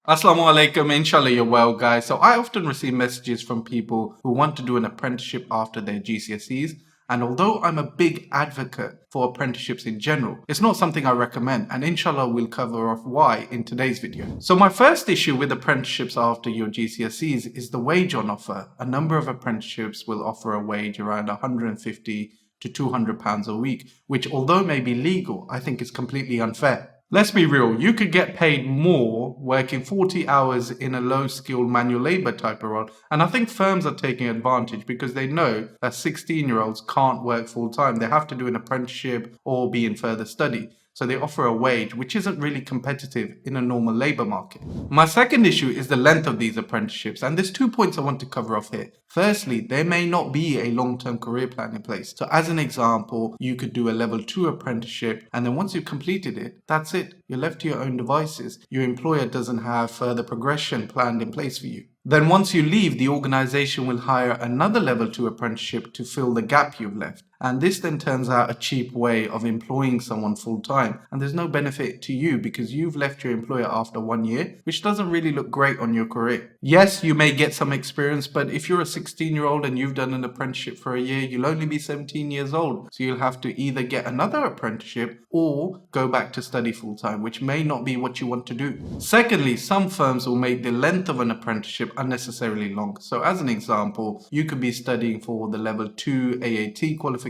Assalamu alaikum, inshallah you're well guys. So I often receive messages from people who want to do an apprenticeship after their GCSEs, and although I'm a big advocate for apprenticeships in general, it's not something I recommend, and inshallah we'll cover off why in today's video. So my first issue with apprenticeships after your GCSEs is the wage on offer. A number of apprenticeships will offer a wage around 150 to 200 pounds a week, which although may be legal, I think is completely unfair. Let's be real, you could get paid more working 40 hours in a low-skilled manual labour type of role, and I think firms are taking advantage because they know that 16-year-olds can't work full-time. They have to do an apprenticeship or be in further study. So they offer a wage which isn't really competitive in a normal labour market. My second issue is the length of these apprenticeships, and there's 2 points I want to cover off here. Firstly, there may not be a long-term career plan in place. So as an example, you could do a level 2 apprenticeship, and then once you've completed it, that's it. You're left to your own devices. Your employer doesn't have further progression planned in place for you. Then once you leave, the organisation will hire another level 2 apprenticeship to fill the gap you've left. And this then turns out a cheap way of employing someone full time. And there's no benefit to you because you've left your employer after 1 year, which doesn't really look great on your career. Yes, you may get some experience, but if you're a 16-year-old and you've done an apprenticeship for a year, you'll only be 17 years old. So you'll have to either get another apprenticeship or go back to study full time, which may not be what you want to do. Secondly, some firms will make the length of an apprenticeship unnecessarily long. So as an example, you could be studying for the level 2 AAT qualification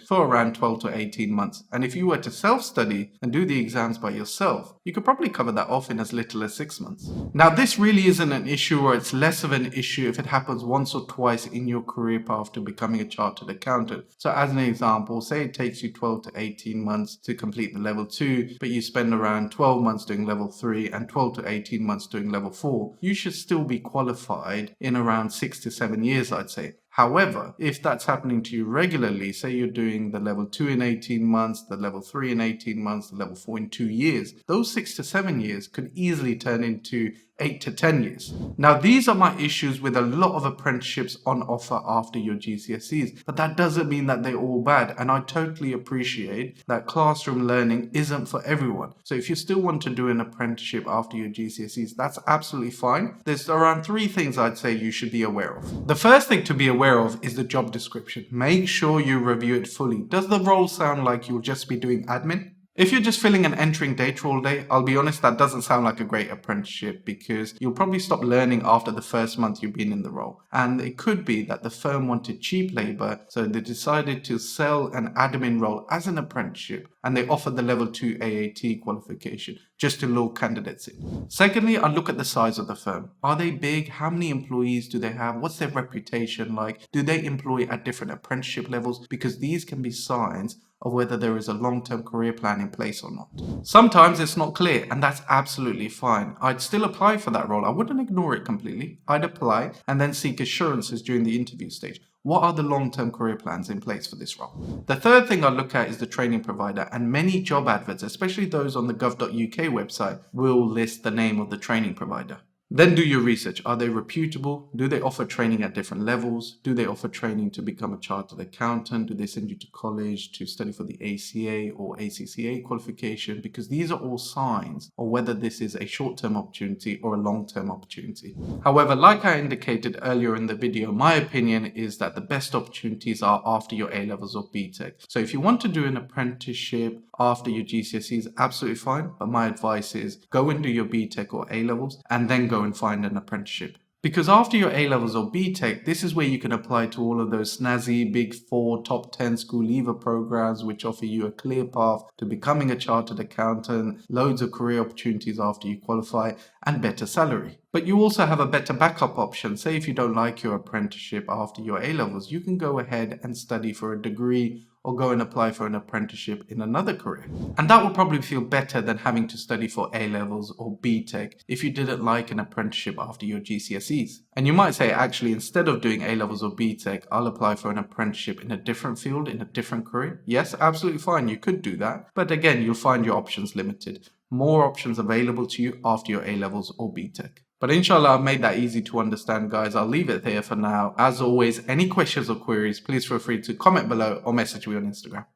for around 12 to 18 months. And if you were to self-study and do the exams by yourself, you could probably cover that off in as little as 6 months. Now, this really isn't an issue, or it's less of an issue if it happens once or twice in your career path to becoming a chartered accountant. So as an example, say it takes you 12 to 18 months to complete the level 2, but you spend around 12 months doing level 3 and 12 to 18 months doing level 4. You should still be qualified in around 6 to 7 years, I'd say. However, if that's happening to you regularly, say you're doing the level 2 in 18 months, the level 3 in 18 months, the level 4 in 2 years, those 6 to 7 years could easily turn into 8 to 10 years. Now, these are my issues with a lot of apprenticeships on offer after your GCSEs, but that doesn't mean that they're all bad, and I totally appreciate that classroom learning isn't for everyone. So if you still want to do an apprenticeship after your GCSEs, that's absolutely fine. There's around 3 things I'd say you should be aware of. The first thing to be aware of is the job description. Make sure you review it fully. Does the role sound like you'll just be doing admin? If you're just filling and entering data all day, I'll be honest, that doesn't sound like a great apprenticeship because you'll probably stop learning after the first month you've been in the role. And it could be that the firm wanted cheap labour, so they decided to sell an admin role as an apprenticeship, and they offered the level 2 AAT qualification just to lure candidates in. Secondly, I'll look at the size of the firm. Are they big? How many employees do they have? What's their reputation like? Do they employ at different apprenticeship levels? Because these can be signs of whether there is a long-term career plan in place or not. Sometimes it's not clear, and that's absolutely fine. I'd still apply for that role. I wouldn't ignore it completely. I'd apply and then seek assurances during the interview stage. What are the long-term career plans in place for this role? The third thing I'll look at is the training provider, and many job adverts, especially those on the gov.uk website, will list the name of the training provider. Then do your research. Are they reputable? Do they offer training at different levels? Do they offer training to become a chartered accountant? Do they send you to college to study for the ACA or ACCA qualification? Because these are all signs of whether this is a short-term opportunity or a long-term opportunity. However, like I indicated earlier in the video, my opinion is that the best opportunities are after your A-levels or BTEC. So if you want to do an apprenticeship after your GCSEs, absolutely fine. But my advice is go and do your BTEC or A-levels and then go and find an apprenticeship. Because after your A-levels or BTEC, this is where you can apply to all of those snazzy Big 4 top 10 school leaver programs which offer you a clear path to becoming a chartered accountant, loads of career opportunities after you qualify, and better salary. But you also have a better backup option. Say if you don't like your apprenticeship after your A-levels, you can go ahead and study for a degree or go and apply for an apprenticeship in another career. And that would probably feel better than having to study for A-levels or BTEC if you didn't like an apprenticeship after your GCSEs. And you might say, actually, instead of doing A-levels or BTEC, I'll apply for an apprenticeship in a different field, in a different career. Yes, absolutely fine, you could do that. But again, you'll find your options limited. More options available to you after your A-levels or BTEC. But inshallah, I've made that easy to understand, guys. I'll leave it there for now. As always, any questions or queries, please feel free to comment below or message me on Instagram.